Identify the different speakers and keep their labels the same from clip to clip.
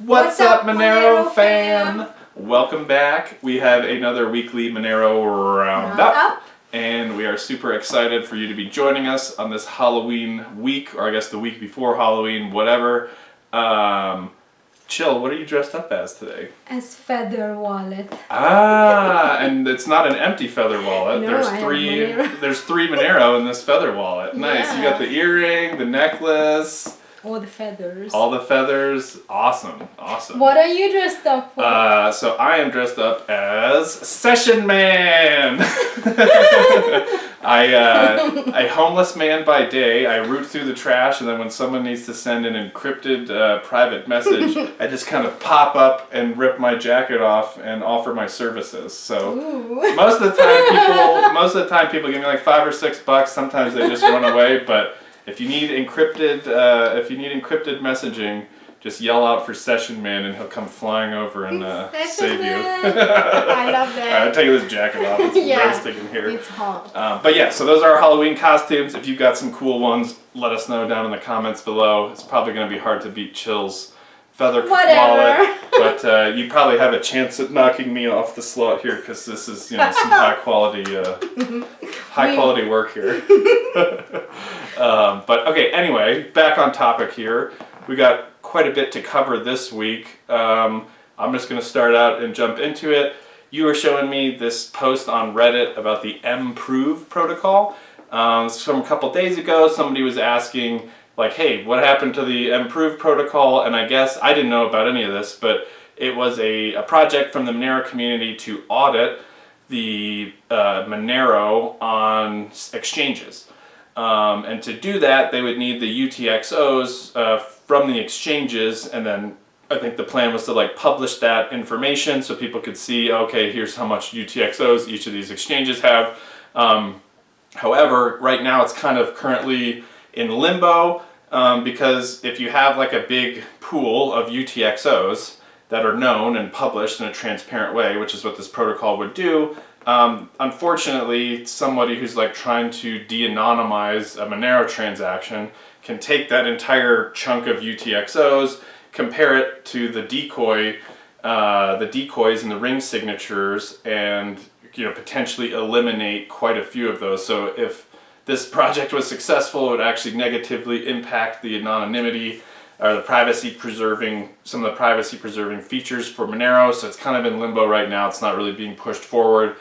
Speaker 1: What's up, Monero fam? Welcome back. We have another weekly Monero Roundup, and we are super excited for you to be joining us on this Halloween week, or I guess the week before Halloween, whatever. Chill, what are you dressed up as today?
Speaker 2: As feather wallet.
Speaker 1: And it's not an empty feather wallet.
Speaker 2: No,
Speaker 1: There's three Monero in this feather wallet. Nice.
Speaker 2: Yeah.
Speaker 1: You got the earring, the necklace.
Speaker 2: All the feathers.
Speaker 1: All the feathers. Awesome.
Speaker 2: What are you dressed up for?
Speaker 1: So I am dressed up as Session Man. A homeless man by day. I root through the trash, and then when someone needs to send an encrypted private message, I just kind of pop up and rip my jacket off and offer my services. So most of the time people give me like $5 or $6. Sometimes they just run away, but if you need encrypted messaging, just yell out for Session Man and he'll come flying over and save you.
Speaker 2: I love that.
Speaker 1: Alright, I'll take this jacket off. It's roasting in here.
Speaker 2: It's hot.
Speaker 1: But yeah, so those are our Halloween costumes. If you've got some cool ones, let us know down in the comments below. It's probably going to be hard to beat Chill's feather wallet, but you probably have a chance at knocking me off the slot here because this is some high quality work here. But okay, anyway, back on topic here. We got quite a bit to cover this week. I'm just going to start out and jump into it. You were showing me this post on Reddit about the mProve protocol. From a couple days ago, somebody was asking, like, hey, what happened to the mProve protocol? And I guess I didn't know about any of this, but it was a project from the Monero community to audit the Monero on exchanges. And to do that, they would need the UTXOs from the exchanges, and then I think the plan was to like publish that information so people could see, okay, here's how much UTXOs each of these exchanges have. However, right now it's kind of currently in limbo because if you have like a big pool of UTXOs that are known and published in a transparent way, which is what this protocol would do, unfortunately, somebody who's like trying to de-anonymize a Monero transaction can take that entire chunk of UTXOs, compare it to the decoys and the ring signatures, and potentially eliminate quite a few of those. So if this project was successful, it would actually negatively impact the anonymity or the some of the privacy preserving features for Monero. So it's kind of in limbo right now. It's not really being pushed forward,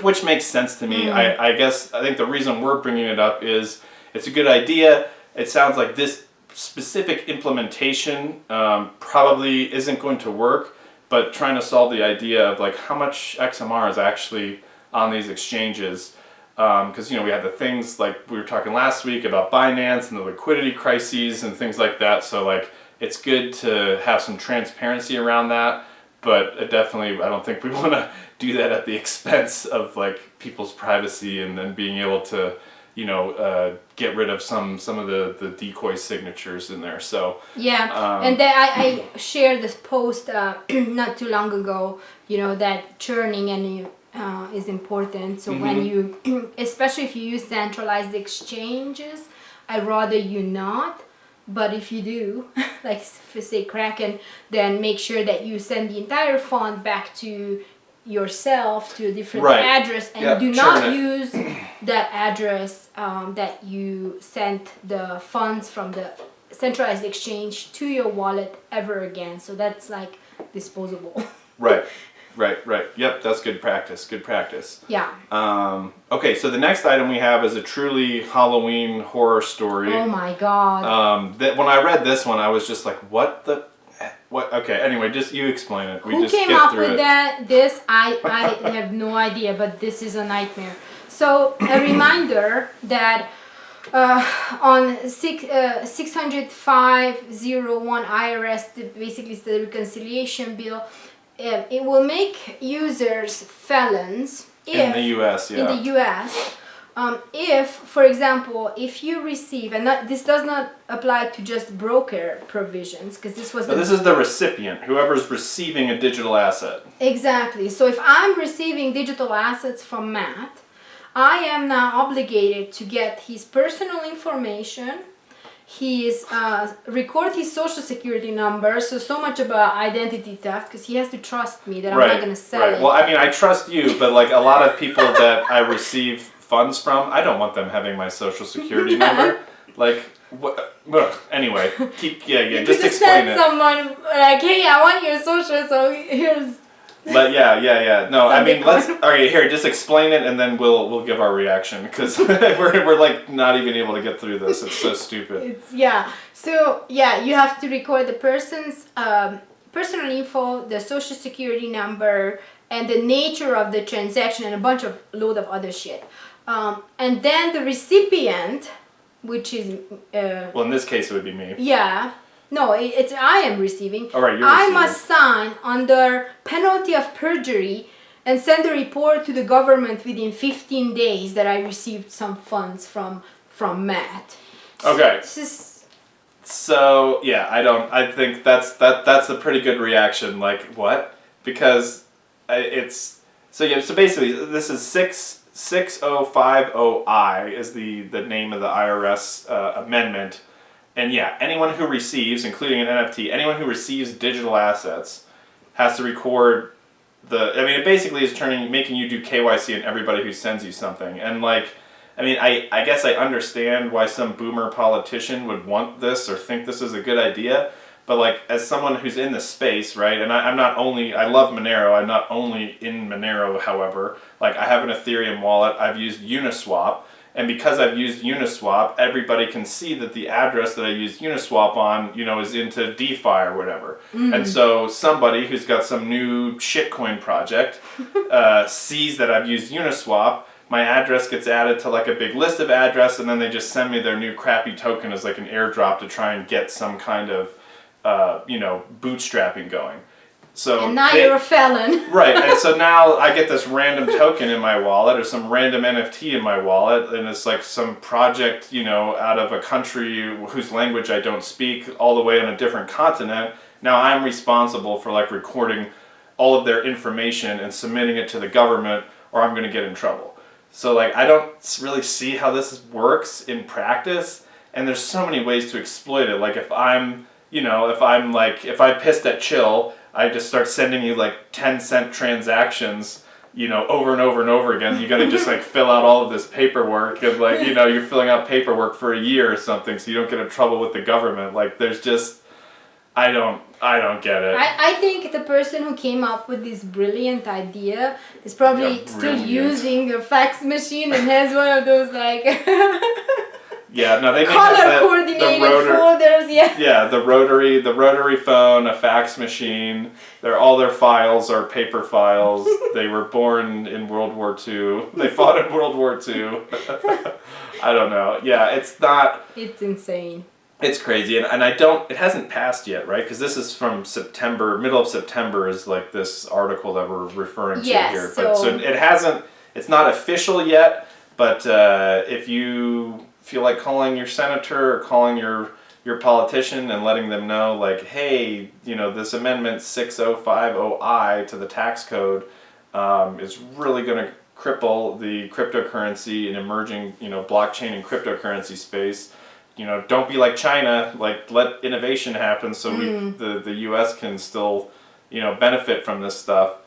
Speaker 1: which makes sense to me. I think the reason we're bringing it up is it's a good idea. It sounds like this specific implementation probably isn't going to work, but trying to solve the idea of like how much XMR is actually on these exchanges. Because we had the things like we were talking last week about Binance and the liquidity crises and things like that. So like it's good to have some transparency around that, but definitely I don't think we want to do that at the expense of like people's privacy and then being able to get rid of some of the decoy signatures in there. So
Speaker 2: and then I shared this post not too long ago. That churning and is important. So when you, especially if you use centralized exchanges, I'd rather you not. But if you do, like say Kraken, then make sure that you send the entire fund back to yourself to a different address, and do not use that address that you sent the funds from the centralized exchange to your wallet ever again. So that's like disposable.
Speaker 1: Right. Yep, that's good practice.
Speaker 2: Yeah.
Speaker 1: Okay, so the next item we have is a truly Halloween horror story.
Speaker 2: Oh my god.
Speaker 1: When I read this one, I was just like, what? Okay, anyway, just you explain it.
Speaker 2: Who came up with this? I have no idea, but this is a nightmare. So, a reminder that on 605.01 IRS, basically it's the reconciliation bill, it will make users felons
Speaker 1: in the U.S.
Speaker 2: In the U.S. If, for example, if you receive, and this does not apply to just broker provisions, because this was
Speaker 1: this is the recipient, whoever's receiving a digital asset.
Speaker 2: Exactly. So if I'm receiving digital assets from Matt, I am now obligated to get his personal information his record his social security number. So much about identity theft because he has to trust me that I'm not going to sell it.
Speaker 1: Well, I mean, I trust you, but like a lot of people that I receive funds from, I don't want them having my social security number. Like, what? Anyway, just explain it.
Speaker 2: Someone like, hey, I want your social, so here's.
Speaker 1: But yeah. No, I mean, okay, here, just explain it, and then we'll give our reaction because we're like not even able to get through this. It's so stupid.
Speaker 2: So you have to record the person's personal info, the social security number, and the nature of the transaction, and a load of other shit. And then the recipient, which is
Speaker 1: well, in this case, it would be me.
Speaker 2: Yeah. No, it's I am receiving.
Speaker 1: All right, you're
Speaker 2: I
Speaker 1: receiving.
Speaker 2: must sign under penalty of perjury and send a report to the government within 15 days that I received some funds from Matt.
Speaker 1: Okay. So yeah, I think that's a pretty good reaction. Like what? Because it's so basically this is 6050I is the name of the IRS amendment. And yeah, anyone who receives, including an NFT, anyone who receives digital assets has to record it basically is making you do KYC on everybody who sends you something. And like, I guess I understand why some boomer politician would want this or think this is a good idea. But like, as someone who's in the space, right, and I love Monero, I'm not only in Monero, however, like I have an Ethereum wallet, I've used Uniswap. And because I've used Uniswap, everybody can see that the address that I used Uniswap on, is into DeFi or whatever. Mm-hmm. And so somebody who's got some new shitcoin project sees that I've used Uniswap, my address gets added to like a big list of address, and then they just send me their new crappy token as like an airdrop to try and get some kind of, bootstrapping going. So
Speaker 2: and now you're a felon.
Speaker 1: Right, and so now I get this random token in my wallet or some random NFT in my wallet, and it's like some project, out of a country whose language I don't speak, all the way on a different continent. Now I'm responsible for like recording all of their information and submitting it to the government, or I'm going to get in trouble. So like I don't really see how this works in practice, and there's so many ways to exploit it. Like if I pissed at Chill, I just start sending you like 10-cent transactions, over and over and over again. You got to just like fill out all of this paperwork, and like, you're filling out paperwork for a year or something, so you don't get in trouble with the government. Like there's just, I don't get it.
Speaker 2: I think the person who came up with this brilliant idea is probably still using a fax machine and has one of those like
Speaker 1: Yeah, no, they
Speaker 2: color coordinated folders.
Speaker 1: Yeah, the rotary phone, a fax machine. All their files are paper files. They were born in World War II. They fought in World War II. I don't know. Yeah, it's
Speaker 2: insane.
Speaker 1: It's crazy, and it hasn't passed yet, right? Because this is from September, middle of September is like this article that we're referring to here. But so it hasn't. It's not official yet, but if you feel like calling your senator or calling your politician and letting them know, like, hey, this amendment 6050I to the tax code is really going to cripple the cryptocurrency and emerging, blockchain and cryptocurrency space. Don't be like China. Like, let innovation happen so the U.S. can still, benefit from this stuff.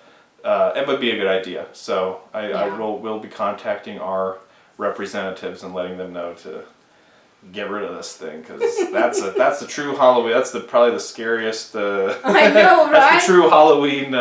Speaker 1: It would be a good idea. So we'll be contacting our representatives and letting them know to get rid of this thing, because that's the true Halloween. That's probably the scariest. I
Speaker 2: know, right?
Speaker 1: That's the true Halloween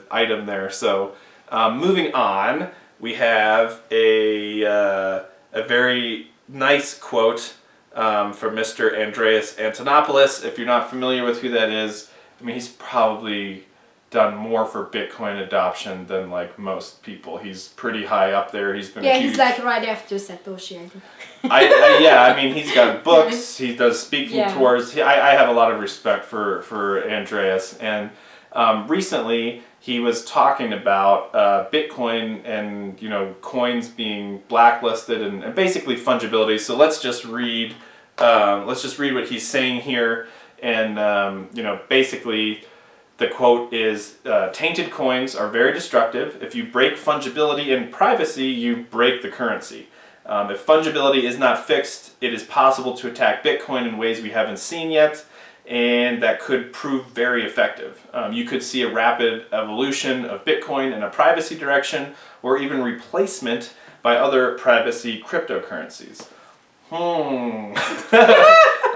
Speaker 1: item there. So moving on, we have a very nice quote from Mr. Andreas Antonopoulos. If you're not familiar with who that is, he's probably done more for Bitcoin adoption than like most people. He's pretty high up there. He's been
Speaker 2: he's like right after Satoshi.
Speaker 1: He's got books. He does speaking tours. I have a lot of respect for Andreas, and recently he was talking about Bitcoin and coins being blacklisted and basically fungibility. So let's just read what he's saying here, and basically. The quote is, tainted coins are very destructive. If you break fungibility and privacy, you break the currency. If fungibility is not fixed, it is possible to attack Bitcoin in ways we haven't seen yet, and that could prove very effective. You could see a rapid evolution of Bitcoin in a privacy direction, or even replacement by other privacy cryptocurrencies. I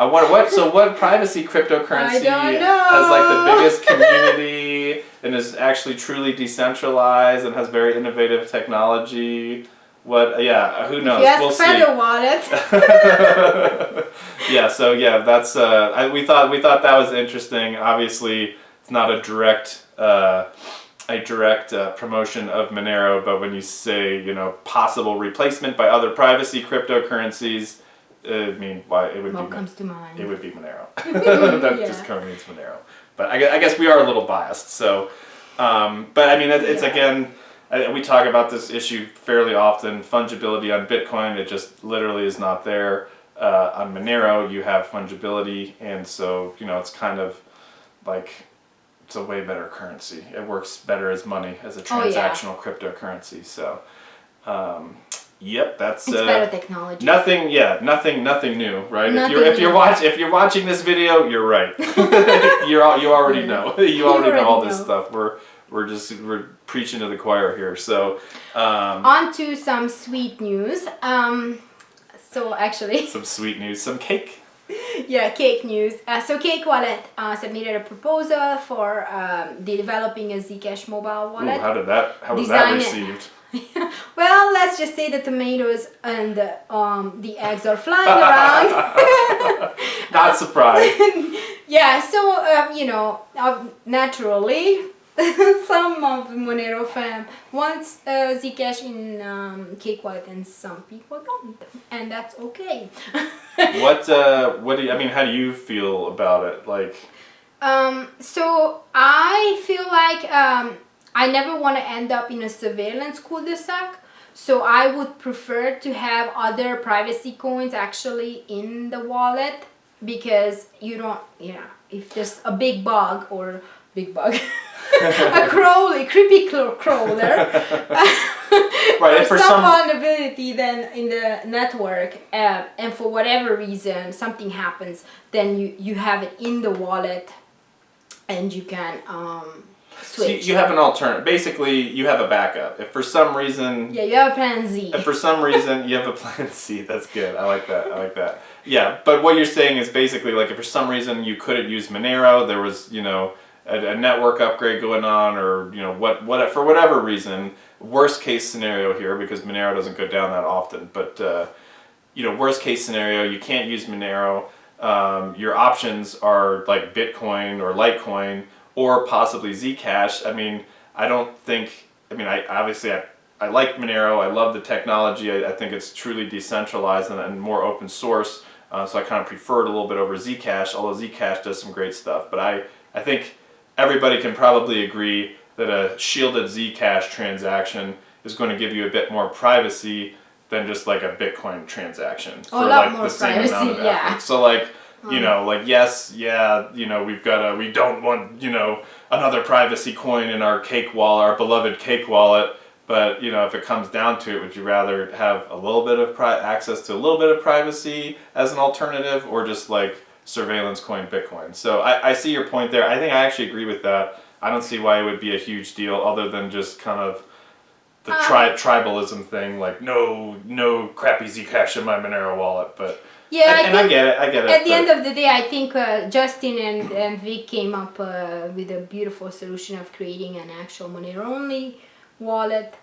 Speaker 1: wonder what privacy cryptocurrency has like the biggest community and is actually truly decentralized and has very innovative technology. Who knows? We'll see.
Speaker 2: Wallet.
Speaker 1: That's we thought that was interesting. Obviously, it's not a direct promotion of Monero, but when you say possible replacement by other privacy cryptocurrencies, I mean,
Speaker 2: What comes to mind?
Speaker 1: It would be Monero. That just kind of means Monero. But I guess we are a little biased. So, but I mean, it's again. We talk about this issue fairly often. Fungibility on Bitcoin, it just literally is not there. On Monero, you have fungibility, and so it's kind of like it's a way better currency. It works better as money, as a transactional cryptocurrency. So, that's
Speaker 2: it's better technology.
Speaker 1: Nothing new, right? If you're watching this video, you're right. you already know. You already know all this stuff. We're preaching to the choir here. So,
Speaker 2: on to some sweet news. So actually,
Speaker 1: some sweet news, some cake.
Speaker 2: Yeah, cake news. So Cake Wallet submitted a proposal for developing a Zcash mobile wallet.
Speaker 1: Ooh, how was that received?
Speaker 2: Well, let's just say the tomatoes and the eggs are flying around.
Speaker 1: Not surprised.
Speaker 2: Yeah, so naturally, some of Monero fam wants Zcash in Cake Wallet, and some people don't, and that's okay.
Speaker 1: What do you? I mean, how do you feel about it? Like,
Speaker 2: so I feel like I never want to end up in a surveillance cul-de-sac. So I would prefer to have other privacy coins actually in the wallet, because you don't, if there's a big bug, a creepy crawler,
Speaker 1: right,
Speaker 2: or some vulnerability then in the network, and for whatever reason something happens, then you have it in the wallet, and you can switch.
Speaker 1: So you have an alternative. Basically, you have a backup. If for some reason...
Speaker 2: Yeah, you have a plan Z.
Speaker 1: If for some reason you have a plan C, that's good. I like that. Yeah, but what you're saying is basically like if for some reason you couldn't use Monero, there was, a network upgrade going on, or, what for whatever reason, worst case scenario here, because Monero doesn't go down that often, but, worst case scenario, you can't use Monero. Your options are like Bitcoin or Litecoin, or possibly Zcash. I mean, I like Monero. I love the technology. I think it's truly decentralized and more open source. So I kind of prefer it a little bit over Zcash, although Zcash does some great stuff. But I think everybody can probably agree that a shielded Zcash transaction is going to give you a bit more privacy than just like a Bitcoin transaction for like the same amount of effort. So like, we don't want, another privacy coin in our Cake wallet, our beloved Cake wallet. But, if it comes down to it, would you rather have a little bit of access to a little bit of privacy as an alternative, or just like surveillance coin Bitcoin? So I see your point there. I think I actually agree with that. I don't see why it would be a huge deal, other than just kind of the tribalism thing, like no crappy Zcash in my Monero wallet. But I get it.
Speaker 2: At the end of the day, I think Justin and Vic came up with a beautiful solution of creating an actual Monero only wallet,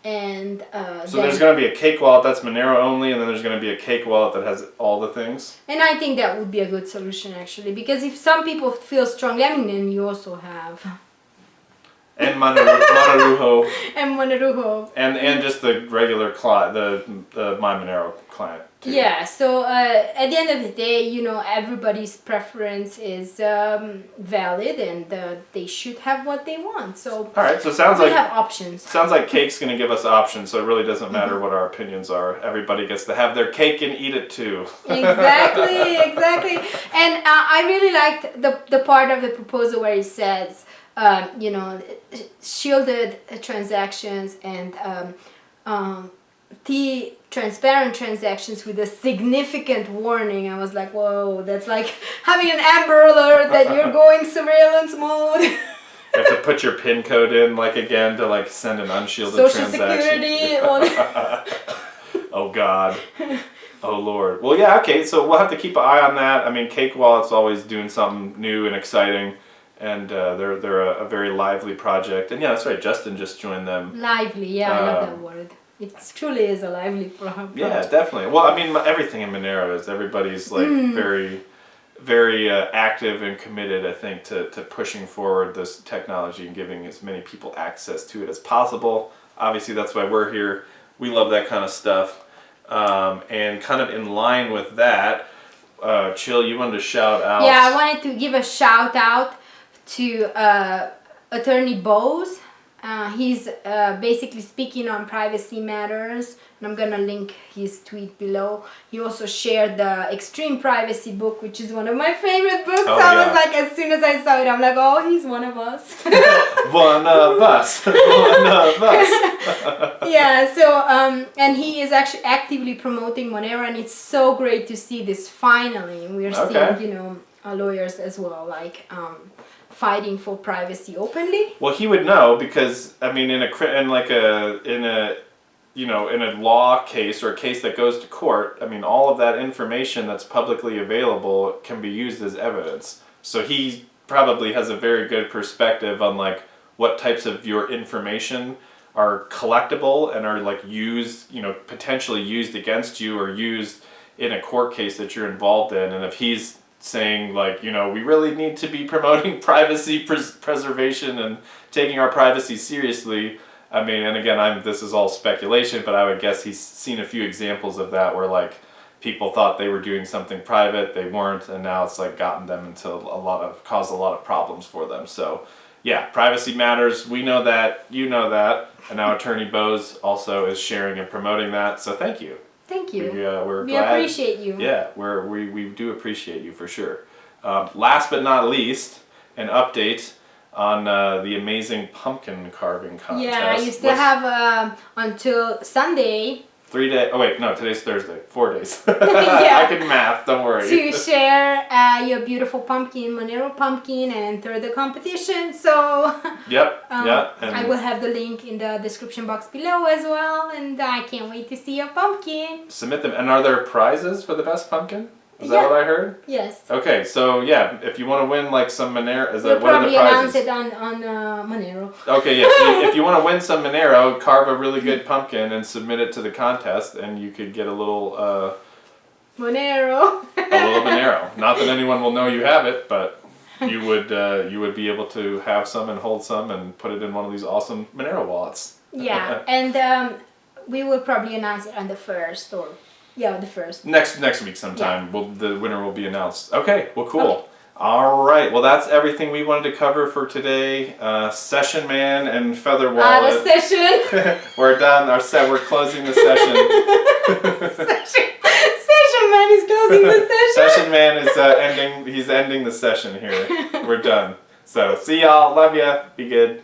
Speaker 2: and
Speaker 1: so there's going to be a Cake wallet that's Monero only, and then there's going to be a Cake wallet that has all the things.
Speaker 2: And I think that would be a good solution actually, because if some people feel strongly, then you also have
Speaker 1: and Monerujo
Speaker 2: and Monerujo
Speaker 1: and just the regular client, the My Monero client too.
Speaker 2: Yeah, so at the end of the day, everybody's preference is valid, and they should have what they want. So
Speaker 1: all right, so sounds like
Speaker 2: have options.
Speaker 1: Sounds like Cake's going to give us options, so it really doesn't matter what our opinions are. Everybody gets to have their cake and eat it too. Exactly. And
Speaker 2: I really liked the part of the proposal where it says, shielded transactions and transparent transactions with a significant warning. I was like, whoa, that's like having an Amber Alert that you're going surveillance mode.
Speaker 1: You have to put your PIN code in, like, again, to, like, send an unshielded
Speaker 2: Social
Speaker 1: transaction.
Speaker 2: Security.
Speaker 1: Oh, God. Oh, Lord. Well, yeah, okay, so we'll have to keep an eye on that. I mean, Cake Wallet's always doing something new and exciting, and they're a very lively project. And yeah, that's right, Justin just joined them.
Speaker 2: Lively, yeah, I love that word. It truly is a lively project.
Speaker 1: Yeah, definitely. Well, I mean, everything in Monero is, everybody's, like, very... very active and committed, I think, to pushing forward this technology and giving as many people access to it as possible. Obviously, that's why we're here. We love that kind of stuff. And kind of in line with that, Chill, you wanted to shout out...
Speaker 2: Yeah, I wanted to give a shout out to Attorney Bose. He's basically speaking on privacy matters, and I'm gonna link his tweet below. He also shared the Extreme Privacy book, which is one of my favorite books.
Speaker 1: Oh,
Speaker 2: I
Speaker 1: yeah.
Speaker 2: was like, as soon as I saw it, I'm like, oh, he's one of us.
Speaker 1: One of us. One of us.
Speaker 2: Yeah, so, and he is actually actively promoting Monero, and it's so great to see this finally. We're seeing, you know, lawyers as well, like, fighting for privacy openly.
Speaker 1: Well, he would know because, I mean, in a law case or a case that goes to court, I mean, all of that information that's publicly available can be used as evidence. So he probably has a very good perspective on, like, what types of your information are collectible and are, like, used, you know, potentially used against you or used in a court case that you're involved in. And if he's saying, like, you know, we really need to be promoting privacy preservation and taking our privacy seriously. I mean, and again, this is all speculation, but I would guess he's seen a few examples of that where, like, people thought they were doing something private, they weren't, and now it's, like, gotten them into caused a lot of problems for them. So, yeah, privacy matters. We know that, you know that, and now Attorney Bose also is sharing and promoting that. So thank you.
Speaker 2: Thank you.
Speaker 1: We're
Speaker 2: we
Speaker 1: glad.
Speaker 2: appreciate you.
Speaker 1: Yeah, we do appreciate you for sure. Last but not least, an update on the amazing pumpkin carving contest.
Speaker 2: Yeah, you still have until Sunday
Speaker 1: 3 days. Oh wait, no, today's Thursday. 4 days.
Speaker 2: Yeah.
Speaker 1: I can math. Don't worry.
Speaker 2: to share your beautiful pumpkin, Monero pumpkin, and enter the competition. So
Speaker 1: Yep. Yeah. And
Speaker 2: I will have the link in the description box below as well, and I can't wait to see your pumpkin.
Speaker 1: submit them. And are there prizes for the best pumpkin? Is
Speaker 2: Yeah.
Speaker 1: that what I heard?
Speaker 2: Yes.
Speaker 1: Okay, so yeah, if you want to win like some Monero,
Speaker 2: We'll
Speaker 1: what are the
Speaker 2: probably announce
Speaker 1: prizes?
Speaker 2: it on Monero.
Speaker 1: Okay, yeah. So if you want to win some Monero, carve a really good pumpkin and submit it to the contest, and you could get a little
Speaker 2: Monero.
Speaker 1: Monero. Not that anyone will know you have it, but you would be able to have some and hold some and put it in one of these awesome Monero wallets.
Speaker 2: Yeah, and we will probably announce it on the 1st or the 1st.
Speaker 1: Next week sometime, the winner will be announced. Okay, well, cool. Okay. All right, well, that's everything we wanted to cover for today. Session Man and Feather Wallet.
Speaker 2: Out of session.
Speaker 1: We're done. We're closing the session.
Speaker 2: Session Man is closing the session.
Speaker 1: Session Man is ending the session here. We're done. So, see y'all. Love ya. Be good.